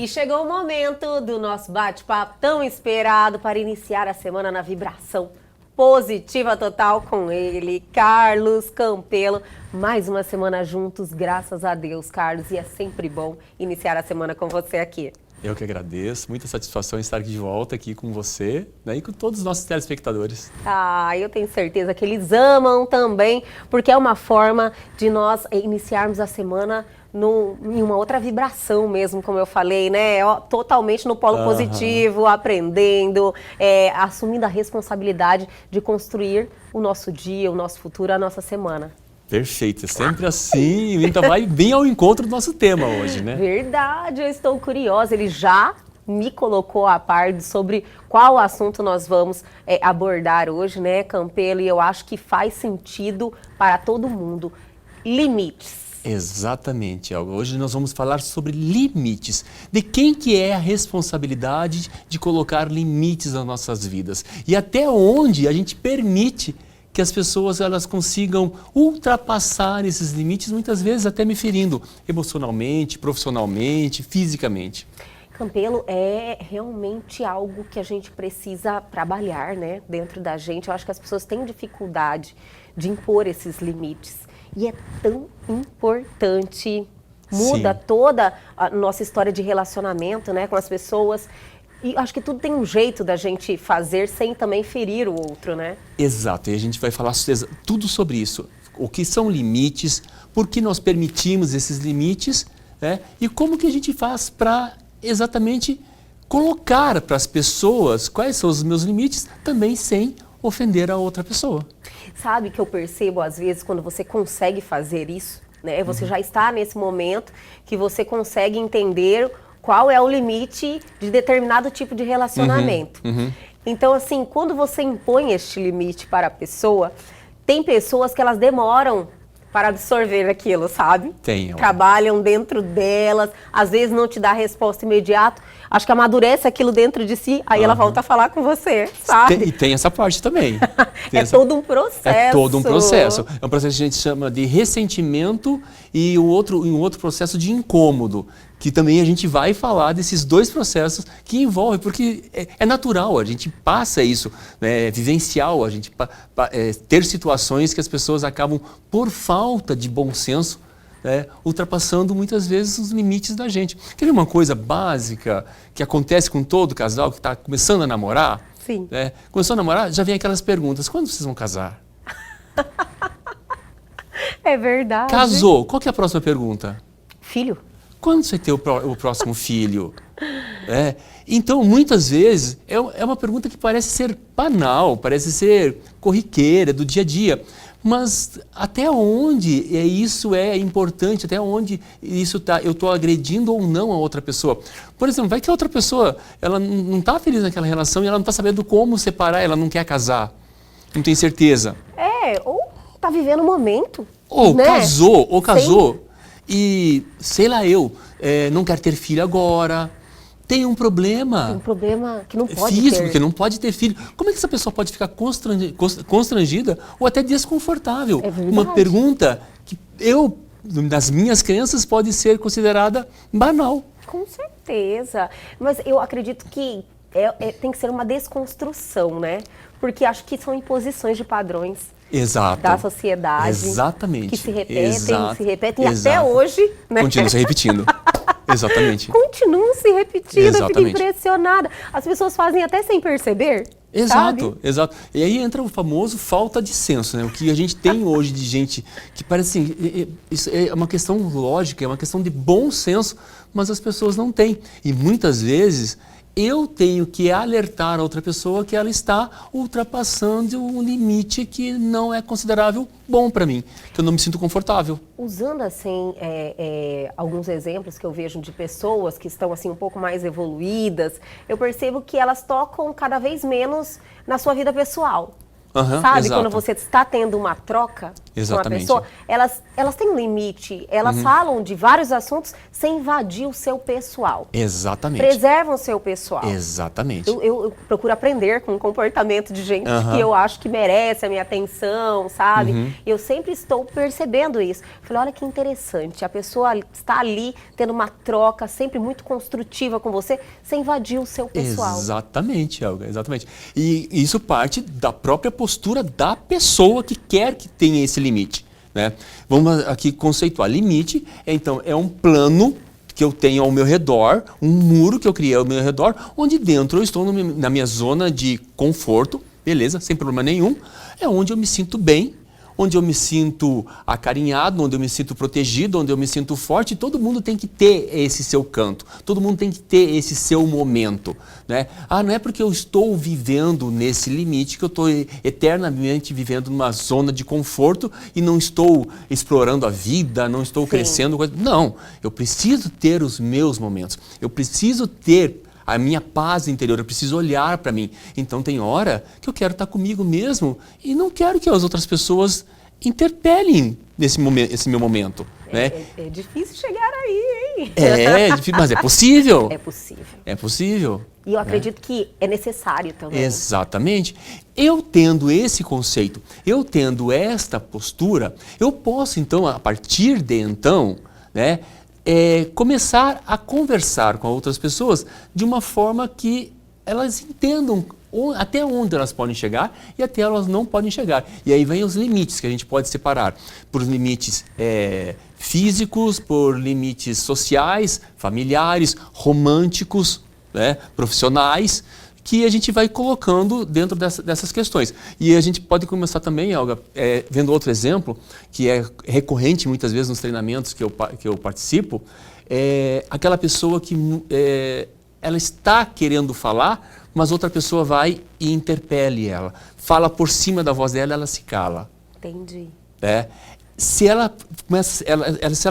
E chegou o momento do nosso bate-papo tão esperado para iniciar a semana na vibração positiva total com ele, Carlos Campelo. Mais uma semana juntos, graças a Deus, Carlos. E é sempre bom iniciar a semana com você aqui. Eu que agradeço, muita satisfação em estar aqui de volta aqui com você, né, e com todos os nossos telespectadores. Eu tenho certeza que eles amam também, porque é uma forma de nós iniciarmos a semana em uma outra vibração mesmo, como eu falei, né? Totalmente no polo positivo, aprendendo, assumindo a responsabilidade de construir o nosso dia, o nosso futuro, a nossa semana. Perfeito, é sempre assim, e ainda vai bem ao encontro do nosso tema hoje, né? Verdade, eu estou curiosa, ele já me colocou a par sobre qual assunto nós vamos abordar hoje, né, Campelo, e eu acho que faz sentido para todo mundo. Limites. Exatamente, hoje nós vamos falar sobre limites, de quem que é a responsabilidade de colocar limites nas nossas vidas e até onde a gente permite que as pessoas elas consigam ultrapassar esses limites, muitas vezes até me ferindo emocionalmente, profissionalmente, fisicamente. Campelo, é realmente algo que a gente precisa trabalhar, né, dentro da gente. Eu acho que as pessoas têm dificuldade de impor esses limites e é tão importante. Muda Sim. toda a nossa história de relacionamento, né, com as pessoas. E acho que tudo tem um jeito da gente fazer sem também ferir o outro, né? Exato, e a gente vai falar tudo sobre isso. O que são limites, por que nós permitimos esses limites, né? E como que a gente faz para exatamente colocar para as pessoas quais são os meus limites, também sem ofender a outra pessoa. Sabe que eu percebo às vezes quando você consegue fazer isso, né? Você já está nesse momento que você consegue entender qual é o limite de determinado tipo de relacionamento. Então, assim, quando você impõe este limite para a pessoa, tem pessoas que elas demoram para absorver aquilo, sabe? Tem. Trabalham dentro delas, às vezes não te dá a resposta imediata, acho que amadurece aquilo dentro de si, aí ela volta a falar com você, sabe? E tem essa parte também. Todo um processo. É todo um processo. É um processo que a gente chama de ressentimento e um outro processo de incômodo, que também a gente vai falar desses dois processos que envolvem, porque é natural, a gente passa isso, né, é vivencial, a gente ter situações que as pessoas acabam, por falta de bom senso, ultrapassando muitas vezes os limites da gente. Quer ver uma coisa básica que acontece com todo casal que está começando a namorar? Sim. Começou a namorar, já vem aquelas perguntas, quando vocês vão casar? É verdade. Casou, qual que é a próxima pergunta? Filho? Quando você vai ter o próximo filho? Então, muitas vezes, é uma pergunta que parece ser banal, parece ser corriqueira, do dia a dia. Mas até onde isso é importante, até onde eu estou agredindo ou não a outra pessoa? Por exemplo, vai que a outra pessoa ela não está feliz naquela relação e ela não está sabendo como separar, ela não quer casar, não tem certeza. Ou está vivendo o momento. Ou né? casou. Sim. E, sei lá, não quero ter filho agora, tem um problema. Tem um problema que não pode físico, ter. que não pode ter filho. Como é que essa pessoa pode ficar constrangida ou até desconfortável? É verdade. Uma pergunta que nas minhas crenças, pode ser considerada banal. Com certeza. Mas eu acredito que tem que ser uma desconstrução, né? Porque acho que são imposições de padrões. Exato. Da sociedade. Exatamente. Que se repetem, Exato. até hoje, né? Continuam se repetindo. Exatamente. Continuam se repetindo, eu fico Exatamente. impressionada. As pessoas fazem até sem perceber. Exato, sabe? exato. E aí entra o famoso falta de senso, né? O que a gente tem hoje de gente que parece assim, isso é uma questão lógica, é uma questão de bom senso, mas as pessoas não têm. E muitas vezes eu tenho que alertar a outra pessoa que ela está ultrapassando um limite que não é considerável bom para mim, que eu não me sinto confortável. Usando assim alguns exemplos que eu vejo de pessoas que estão assim um pouco mais evoluídas, eu percebo que elas tocam cada vez menos na sua vida pessoal. Sabe? Exato. Quando você está tendo uma troca, Exatamente. com a pessoa, elas têm um limite, elas falam de vários assuntos sem invadir o seu pessoal. Exatamente. Preservam o seu pessoal. Exatamente. Eu procuro aprender com o comportamento de gente que eu acho que merece a minha atenção, sabe? E eu sempre estou percebendo isso. Falei, olha que interessante, a pessoa está ali tendo uma troca sempre muito construtiva com você, sem invadir o seu pessoal. Exatamente, Helga, exatamente. E isso parte da própria postura da pessoa que quer que tenha esse limite, né? Vamos aqui conceituar. Limite, então, é um plano que eu tenho ao meu redor, um muro que eu criei ao meu redor, onde dentro eu estou na minha zona de conforto, beleza, sem problema nenhum, é onde eu me sinto bem, onde eu me sinto acarinhado, onde eu me sinto protegido, onde eu me sinto forte. Todo mundo tem que ter esse seu canto, todo mundo tem que ter esse seu momento, né? Não é porque eu estou vivendo nesse limite que eu estou eternamente vivendo numa zona de conforto e não estou explorando a vida, não estou crescendo. Não, eu preciso ter os meus momentos, eu preciso ter a minha paz interior, eu preciso olhar para mim. Então tem hora que eu quero estar comigo mesmo e não quero que as outras pessoas interpelem esse meu momento. Né? É difícil chegar aí, hein? É difícil, mas é possível. É possível. É possível. E eu acredito que é necessário também. Exatamente. Eu tendo esse conceito, eu tendo esta postura, eu posso então, a partir de então, né, começar a conversar com outras pessoas de uma forma que elas entendam até onde elas podem chegar e até elas não podem chegar. E aí vem os limites que a gente pode separar por limites físicos, por limites sociais, familiares, românticos, né, profissionais, que a gente vai colocando dentro dessas questões. E a gente pode começar também, Helga, vendo outro exemplo, que é recorrente muitas vezes nos treinamentos que eu participo, aquela pessoa que ela está querendo falar, mas outra pessoa vai e interpele ela. Fala por cima da voz dela, ela se cala. Entendi. Se ela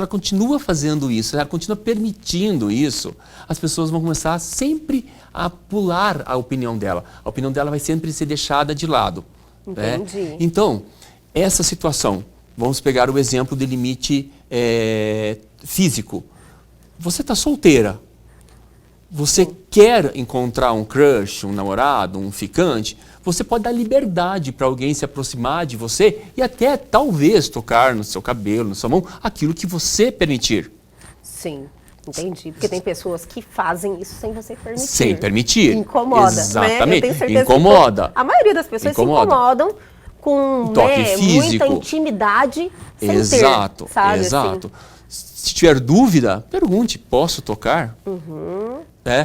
continua fazendo isso, se ela continua permitindo isso, as pessoas vão começar sempre a pular a opinião dela. A opinião dela vai sempre ser deixada de lado. Entendi. Né? Então, essa situação, vamos pegar o exemplo de limite físico. Você está solteira. Você quer encontrar um crush, um namorado, um ficante, você pode dar liberdade para alguém se aproximar de você e até talvez tocar no seu cabelo, na sua mão, aquilo que você permitir. Sim, entendi. Porque tem pessoas que fazem isso sem você permitir. Sem permitir. Incomoda, exatamente. Né? Eu tenho certeza Incomoda. Que a maioria das pessoas se incomodam com um toque físico. Muita intimidade sem exato, ter, sabe? Exato. Assim. Se tiver dúvida, pergunte, posso tocar?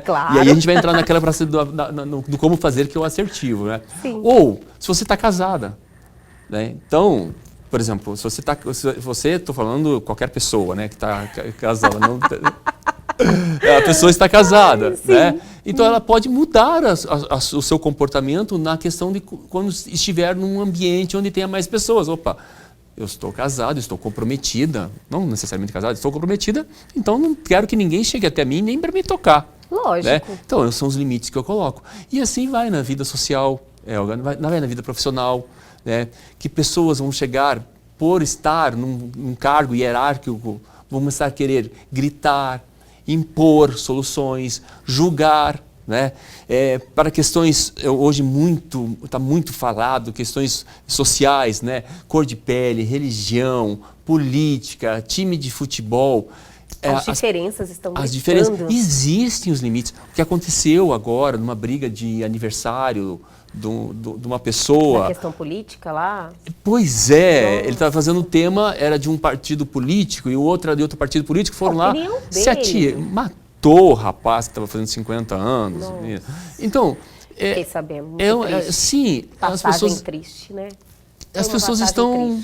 Claro. E aí a gente vai entrar naquela do como fazer, que é o assertivo. Né? Sim. Ou, se você está casada. Né? Então, por exemplo, se você estou falando qualquer pessoa, né, que está casada. Não, a pessoa está casada. Né? Então, ela pode mudar o seu comportamento na questão de quando estiver num ambiente onde tenha mais pessoas. Opa, eu estou casado, estou comprometida, não necessariamente casado, estou comprometida, então não quero que ninguém chegue até mim nem para me tocar. Lógico. Né? Então, são os limites que eu coloco. E assim vai na vida social, vai na vida profissional, né? Que pessoas vão chegar, por estar num cargo hierárquico, vão começar a querer gritar, impor soluções, julgar. Né? Para questões, hoje está muito falado, questões sociais, né? Cor de pele, religião, política, time de futebol. As diferenças estão As gritando. diferenças, existem os limites. O que aconteceu agora, numa briga de aniversário de uma pessoa... Na questão política lá? Pois é, ele estava fazendo o tema, era de um partido político, e o outro era de outro partido político, foram lá, matou o rapaz que estava fazendo 50 anos. Nossa. Então... Fiquei sabendo, sim, passagem as pessoas... triste, né? As pessoas não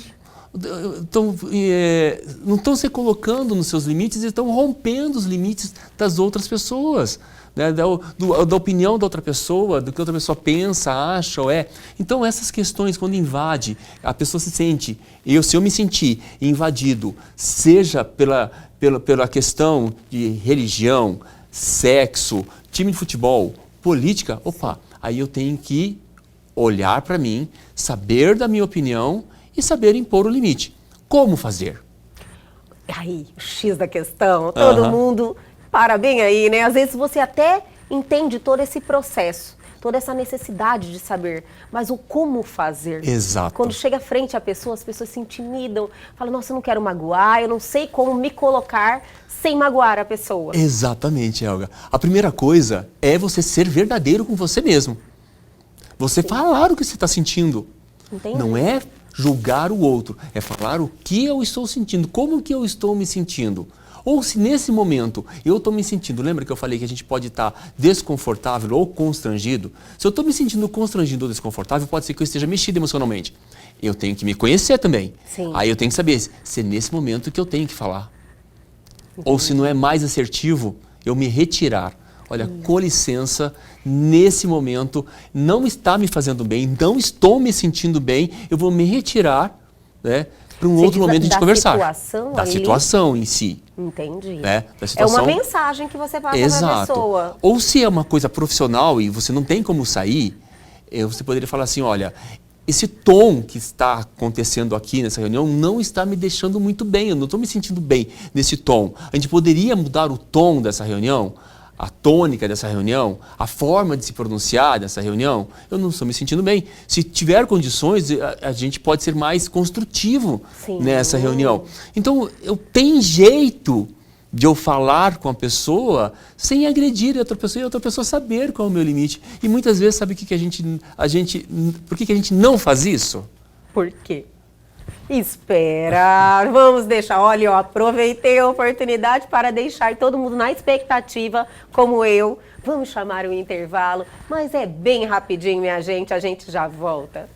estão se colocando nos seus limites e estão rompendo os limites das outras pessoas, né? Da opinião da outra pessoa, do que a outra pessoa pensa, acha ou é. Então, essas questões, quando invade, a pessoa se sente, se eu me sentir invadido, seja pela questão de religião, sexo, time de futebol, política, aí eu tenho que olhar para mim, saber da minha opinião e saber impor o limite. Como fazer? Aí, o X da questão, todo mundo para bem aí, né? Às vezes você até entende todo esse processo, toda essa necessidade de saber, mas o como fazer. Exato. Quando chega frente à pessoa, as pessoas se intimidam, falam, nossa, eu não quero magoar, eu não sei como me colocar sem magoar a pessoa. Exatamente, Helga. A primeira coisa é você ser verdadeiro com você mesmo. Você falar o que você está sentindo. Entendi. Não é julgar o outro, é falar o que eu estou sentindo, como que eu estou me sentindo. Ou se nesse momento eu estou me sentindo, lembra que eu falei que a gente pode estar desconfortável ou constrangido? Se eu estou me sentindo constrangido ou desconfortável, pode ser que eu esteja mexido emocionalmente. Eu tenho que me conhecer também. Sim. Aí eu tenho que saber se é nesse momento que eu tenho que falar. Ou se não é mais assertivo, eu me retirar. Olha, com licença, nesse momento não está me fazendo bem, não estou me sentindo bem, eu vou me retirar, né, para um outro momento de conversar. Da situação em si. Entendi. Né, da É situação. uma mensagem que você passa para a pessoa. Ou se é uma coisa profissional e você não tem como sair, você poderia falar assim, olha, esse tom que está acontecendo aqui nessa reunião não está me deixando muito bem, eu não estou me sentindo bem nesse tom. A gente poderia mudar o tom dessa reunião? A tônica dessa reunião, a forma de se pronunciar dessa reunião, eu não estou me sentindo bem. Se tiver condições, a gente pode ser mais construtivo nessa reunião. Então, tem jeito de eu falar com a pessoa sem agredir a outra pessoa e a outra pessoa saber qual é o meu limite. E muitas vezes, sabe por que a gente não faz isso? Por quê? Espera, vamos deixar, olha, eu aproveitei a oportunidade para deixar todo mundo na expectativa, como eu. Vamos chamar o intervalo, mas é bem rapidinho, minha gente, a gente já volta.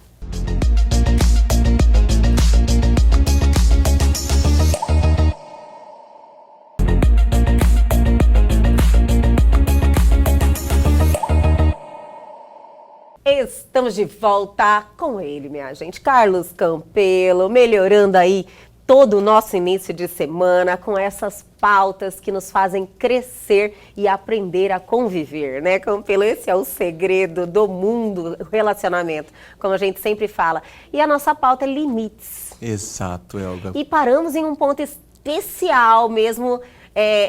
Estamos de volta com ele, minha gente, Carlos Campelo, melhorando aí todo o nosso início de semana com essas pautas que nos fazem crescer e aprender a conviver, né, Campelo? Esse é o segredo do mundo, o relacionamento, como a gente sempre fala. E a nossa pauta é limites. Exato, Helga. E paramos em um ponto especial mesmo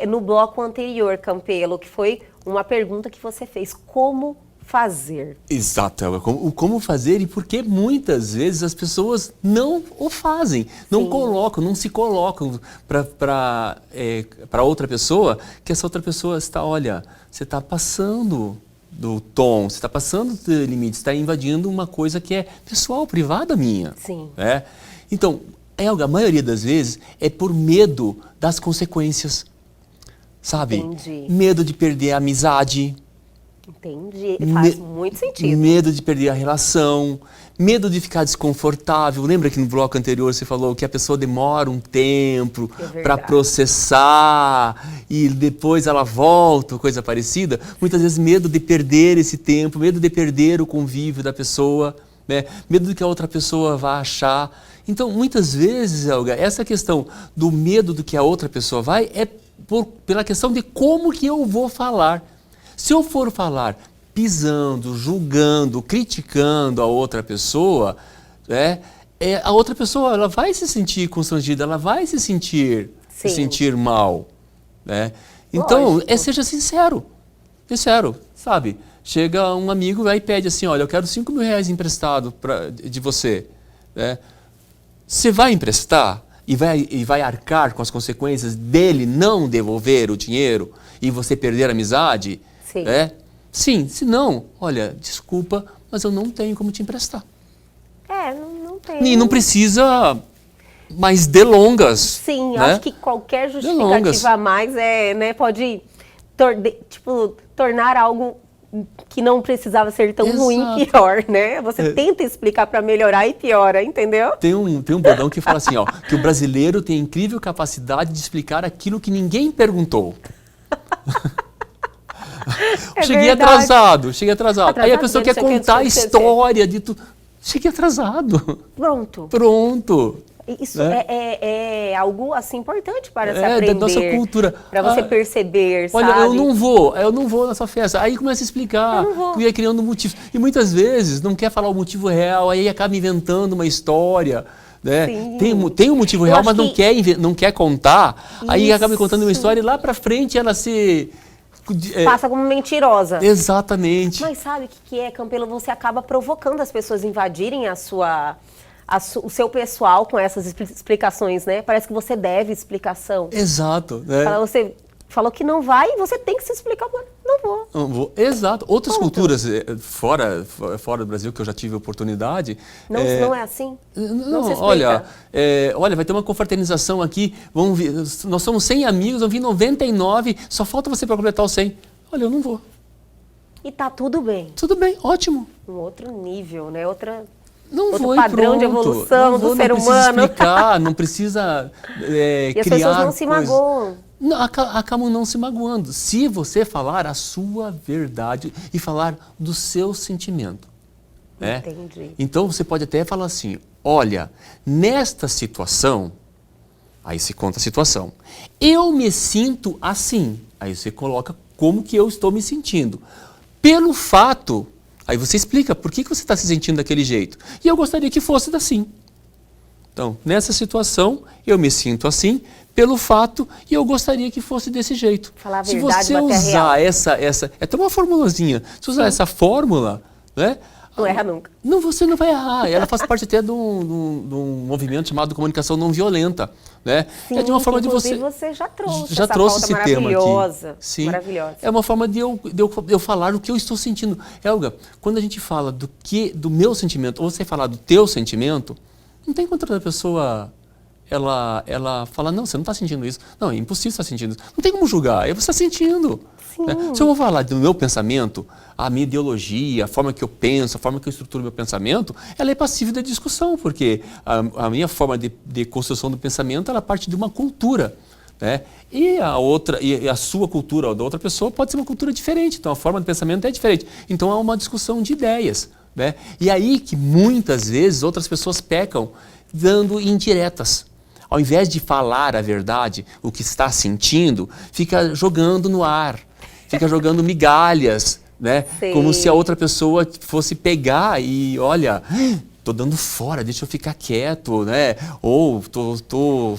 no bloco anterior, Campelo, que foi uma pergunta que você fez, como fazer. Exato, Helga. Como fazer e por que muitas vezes as pessoas não o fazem, não colocam, não se colocam para outra pessoa, que essa outra pessoa está, olha, você está passando do tom, você está passando do limite, está invadindo uma coisa que é pessoal, privada minha. Sim. Né? Então, Helga, a maioria das vezes é por medo das consequências, sabe? Entendi. Medo de perder a amizade. Entendi, faz muito sentido. Medo de perder a relação, medo de ficar desconfortável. Lembra que no bloco anterior você falou que a pessoa demora um tempo para processar e depois ela volta, coisa parecida? Muitas vezes medo de perder esse tempo, medo de perder o convívio da pessoa, né? Medo de que a outra pessoa vá achar. Então, muitas vezes, Helga, essa questão do medo do que a outra pessoa vai é pela questão de como que eu vou falar. Se eu for falar pisando, julgando, criticando a outra pessoa, a outra pessoa ela vai se sentir constrangida, ela vai se sentir mal. Né? Então, seja sincero, sabe? Chega um amigo e pede assim, olha, eu quero 5 mil reais emprestado de você. Né? Você vai emprestar e vai arcar com as consequências dele não devolver o dinheiro e você perder a amizade? Sim. Sim, se não, olha, desculpa, mas eu não tenho como te emprestar. Não tem. E não precisa mais delongas. Sim, né? acho que qualquer justificativa a mais pode tornar algo que não precisava ser tão ruim pior, né? Você tenta explicar para melhorar e piora, entendeu? Tem um bordão que fala assim, ó, que o brasileiro tem incrível capacidade de explicar aquilo que ninguém perguntou. Cheguei atrasado. Aí a pessoa quer contar a história de tudo. Cheguei atrasado. Pronto. Isso é algo assim importante para se aprender. Da nossa cultura. Para você perceber, olha, sabe? eu não vou nessa festa. Aí começa a explicar, ia criando motivos. E muitas vezes não quer falar o motivo real, aí acaba inventando uma história. né? Sim. Tem um motivo Eu real, acho mas não quer contar, aí acaba me contando uma Isso. história e lá pra frente ela se... Passa como mentirosa. Exatamente. Mas sabe o que é, Campelo? Você acaba provocando as pessoas a invadirem o seu pessoal com essas explicações, né? Parece que você deve explicação. Exato. Né? Você falou que não vai e você tem que se explicar. Não vou. Não vou. Exato. Outras Ponto. culturas fora do Brasil, que eu já tive oportunidade... Não é assim? Não, se explica. olha, vai ter uma confraternização aqui, nós somos 100 amigos, vão vir 99, só falta você para completar os 100. Olha, eu não vou. E tá tudo bem. Tudo bem, ótimo. Um outro nível, né? Outro Não padrão pronto. de evolução do ser não humano. Precisa explicar, não precisa E as criar pessoas não se coisas. magoam. Não, acabam não se magoando. Se você falar a sua verdade e falar do seu sentimento. Né? Entendi. Então você pode até falar assim, olha, nesta situação, aí você conta a situação, eu me sinto assim, aí você coloca como que eu estou me sentindo. Pelo fato, aí você explica por que você está se sentindo daquele jeito. E eu gostaria que fosse assim. Então, nessa situação, eu me sinto assim, pelo fato, e eu gostaria que fosse desse jeito. Falar a Se verdade, você bater a real. usar essa, é até uma formulazinha, se usar essa fórmula, né? Não erra nunca. Não, você não vai errar. Ela faz parte até de um movimento chamado comunicação não violenta, né? Sim, é de uma forma de você... você já trouxe Já essa trouxe pauta esse tema maravilhosa. aqui. Sim. Maravilhosa. É uma forma de eu falar o que eu estou sentindo. Helga, quando a gente fala do meu sentimento, ou você falar do teu sentimento, não tem contra a pessoa... Ela fala, não, você não está sentindo isso. Não, é impossível estar sentindo isso. Não tem como julgar, você está sentindo. Né? Se eu vou falar do meu pensamento, a minha ideologia, a forma que eu penso, a forma que eu estruturo meu pensamento, ela é passível de discussão, porque a minha forma de construção do pensamento, ela parte de uma cultura. Né? E a sua cultura ou da outra pessoa pode ser uma cultura diferente, então a forma de pensamento é diferente. Então há uma discussão de ideias. Né? E aí que muitas vezes outras pessoas pecam dando indiretas. Ao invés de falar a verdade, o que está sentindo, fica jogando no ar, fica jogando migalhas, né? Sei. Como se a outra pessoa fosse pegar e, olha, tô dando fora, deixa eu ficar quieto, né? Ou tô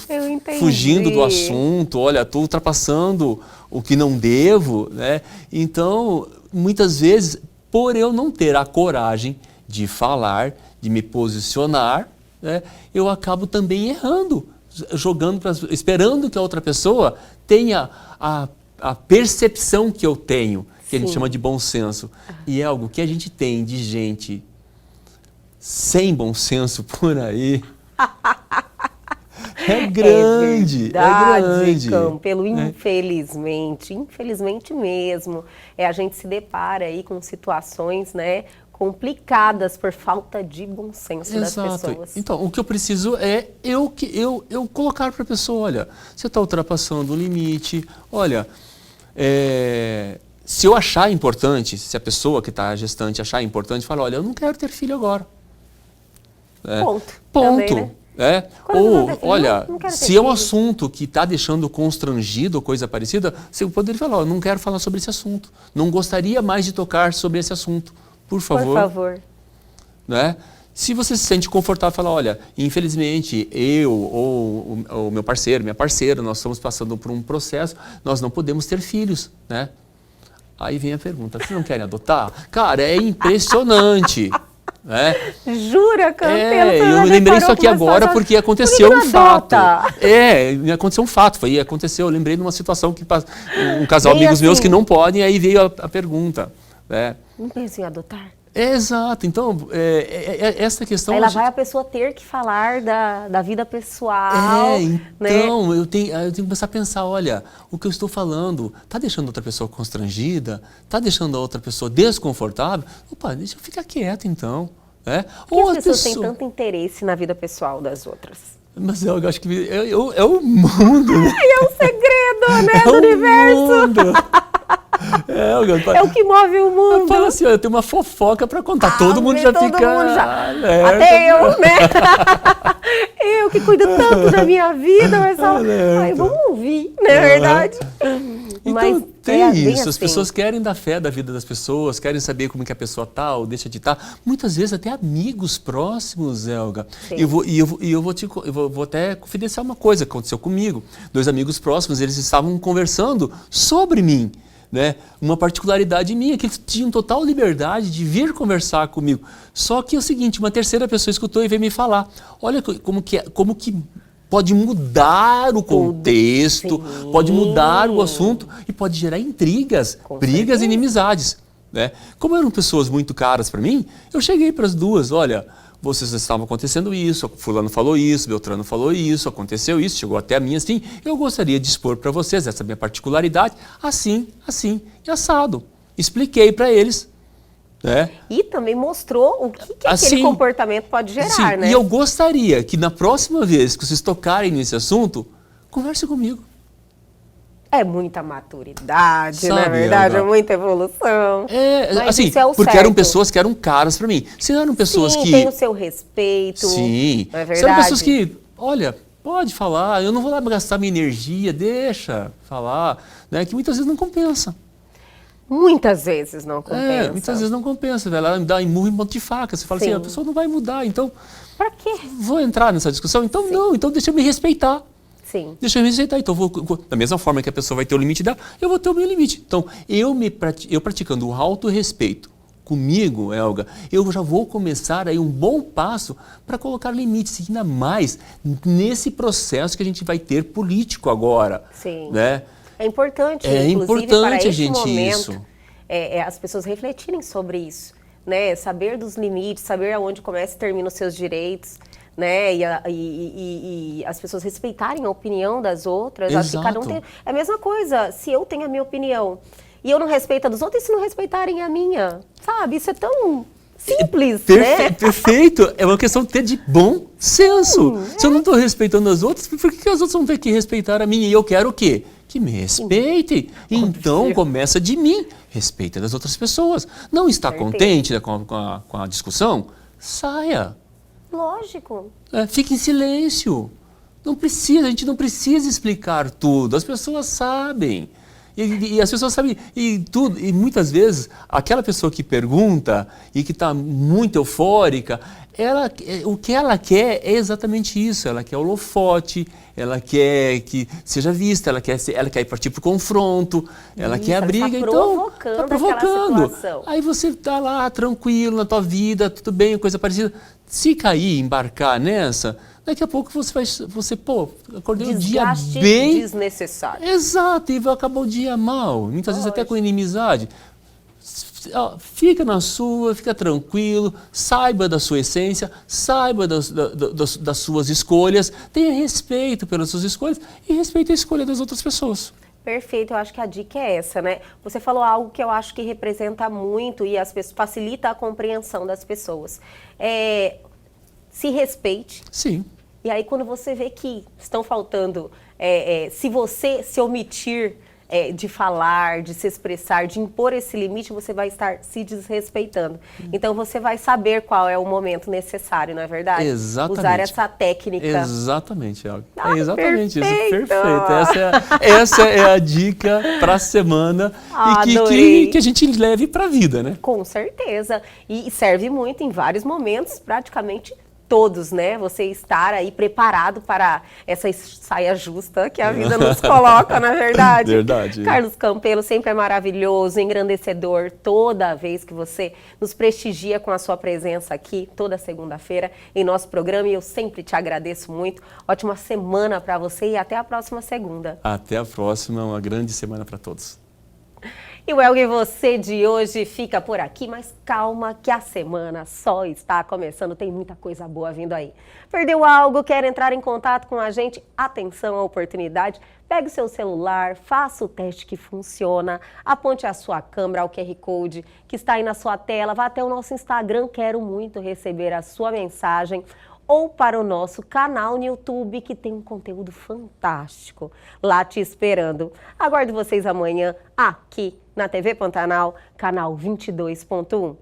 Eu entendi. fugindo do assunto, olha, tô ultrapassando o que não devo, né? Então, muitas vezes, por eu não ter a coragem de falar, de me posicionar, né, eu acabo também errando, esperando que a outra pessoa tenha a percepção que eu tenho, que a gente chama de bom senso. E é algo que a gente tem de gente sem bom senso por aí. É grande, verdade, é grande. Campelo, infelizmente mesmo, a gente se depara aí com situações, né, complicadas por falta de bom senso das pessoas. Então, o que eu preciso é eu colocar para a pessoa, olha, você está ultrapassando o limite, olha, se eu achar importante, se a pessoa que está gestante achar importante, fala, olha, eu não quero ter filho agora. Ponto. Também, né? Ou, olha, se é um filho. assunto que está deixando constrangido ou coisa parecida, você poderia falar, eu não quero falar sobre esse assunto, não gostaria mais de tocar sobre esse assunto. Por favor. Por favor. Né? Se você se sente confortável, fala, olha, infelizmente eu ou o meu parceiro, minha parceira, nós estamos passando por um processo, nós não podemos ter filhos, né? Aí vem a pergunta, vocês não querem adotar? Cara, é impressionante. Né? Jura, Campelo? Eu lembrei isso aqui agora porque aconteceu um fato. Aconteceu um fato. Eu lembrei de uma situação que um casal de amigos meus que não podem, aí veio a pergunta. Né? Não penso em adotar? Exato. Então, essa questão... Aí lá vai a pessoa ter que falar da vida pessoal. Então, né? eu tenho que começar a pensar, olha, o que eu estou falando está deixando outra pessoa constrangida? Está deixando a outra pessoa desconfortável? Opa, deixa eu ficar quieto, então. Né? Por que as pessoas têm tanto interesse na vida pessoal das outras? Mas eu acho que é o mundo, né? É um segredo, né, do universo. Mundo. É o que move o mundo. Eu falo assim, eu tenho uma fofoca para contar. Todo mundo já fica... Até eu, né? Eu que cuido tanto da minha vida, mas só... Ai, vamos ouvir, não é verdade? Então, Mas tem bem isso. As assim. pessoas querem dar fé da vida das pessoas, querem saber como que a pessoa está ou deixa de estar. Muitas vezes até amigos próximos, Elga. Sim. Eu vou até confidenciar uma coisa que aconteceu comigo. 2 amigos próximos, eles estavam conversando sobre mim. Né? Uma particularidade minha, que eles tinham total liberdade de vir conversar comigo. Só que é o seguinte, uma terceira pessoa escutou e veio me falar. Olha como que pode mudar o contexto, Sim. pode mudar o assunto e pode gerar intrigas, brigas e inimizades. Né? Como eram pessoas muito caras para mim, eu cheguei para as duas, olha, vocês estavam acontecendo isso, fulano falou isso, Beltrano falou isso, aconteceu isso, chegou até a mim assim, eu gostaria de expor para vocês essa minha particularidade, assim e assado. Expliquei para eles. Né? E também mostrou o que aquele assim, comportamento pode gerar, sim, né? E eu gostaria que na próxima vez que vocês tocarem nesse assunto, converse comigo. É muita maturidade, Sabe, na verdade, Elga? é muita evolução. Mas assim, isso é o porque certo. eram pessoas que eram caras para mim. Se não eram pessoas Sim, que... tem o seu respeito. Sim, não é se verdade? eram pessoas que, olha, pode falar, eu não vou lá gastar minha energia, deixa falar, né? Que muitas vezes não compensa. Muitas vezes não compensa. Muitas vezes não compensa, velho. Ela me dá murro em ponto de faca. Você fala Sim. assim, a pessoa não vai mudar, então... Pra quê? Vou entrar nessa discussão? Então Sim. não, então deixa eu me respeitar. Sim. Deixa eu me respeitar. Então, da mesma forma que a pessoa vai ter o limite dela, eu vou ter o meu limite. Então, eu praticando o autorrespeito comigo, Elga, eu já vou começar aí um bom passo para colocar limites, ainda mais nesse processo que a gente vai ter político agora. Sim. Né? É importante, É inclusive, importante para a esse gente momento, isso. As pessoas refletirem sobre isso, né? Saber dos limites, saber aonde começa e termina os seus direitos, né? E as pessoas respeitarem a opinião das outras. Acho que cada um tem... É a mesma coisa, se eu tenho a minha opinião e eu não respeito a dos outros, e se não respeitarem a minha? Sabe? Isso é tão... simples, né? Perfeito. É uma questão até de bom senso. Se eu não estou respeitando as outras, por que as outras vão ter que respeitar a minha? E eu quero o quê? Que me respeitem. Então, começa de mim. Respeita das outras pessoas. Não está contente com a discussão? Saia. Lógico. Fique em silêncio. Não precisa, a gente não precisa explicar tudo. As pessoas sabem. E as pessoas sabem e tudo. E muitas vezes, aquela pessoa que pergunta e que está muito eufórica, o que ela quer é exatamente isso. Ela quer holofote, ela quer que seja vista, ela quer partir para o confronto, ela quer a briga. Então, está provocando. Aí você está lá tranquilo na tua vida, tudo bem, coisa parecida. Se cair, embarcar nessa, daqui a pouco você acordei um dia bem... desnecessário. Exato, e vai acabar o dia mal, muitas vezes até com inimizade. Fica na sua, fica tranquilo, saiba da sua essência, saiba das suas escolhas, tenha respeito pelas suas escolhas e respeite a escolha das outras pessoas. Perfeito, eu acho que a dica é essa, né? Você falou algo que eu acho que representa muito e facilita a compreensão das pessoas. Se respeite. Sim. E aí, quando você vê que estão faltando, se você se omitir de falar, de se expressar, de impor esse limite, você vai estar se desrespeitando. Então, você vai saber qual é o momento necessário, não é verdade? Exatamente. Usar essa técnica. Exatamente, Elga. Ah, exatamente perfeito. Isso, perfeito. Essa é a dica para a semana e que a gente leve para a vida, né? Com certeza. E serve muito em vários momentos, praticamente todos, né? Você estar aí preparado para essa saia justa que a vida nos coloca, não é verdade? Verdade. Carlos Campelo sempre é maravilhoso, engrandecedor, toda vez que você nos prestigia com a sua presença aqui, toda segunda-feira, em nosso programa, e eu sempre te agradeço muito. Ótima semana para você e até a próxima segunda. Até a próxima, uma grande semana para todos. E o Elga e Você de hoje fica por aqui, mas calma que a semana só está começando, tem muita coisa boa vindo aí. Perdeu algo, quer entrar em contato com a gente? Atenção à oportunidade, pegue o seu celular, faça o teste que funciona, aponte a sua câmera ao QR Code que está aí na sua tela, vá até o nosso Instagram, quero muito receber a sua mensagem, ou para o nosso canal no YouTube, que tem um conteúdo fantástico lá te esperando. Aguardo vocês amanhã aqui na TV Pantanal, canal 22.1.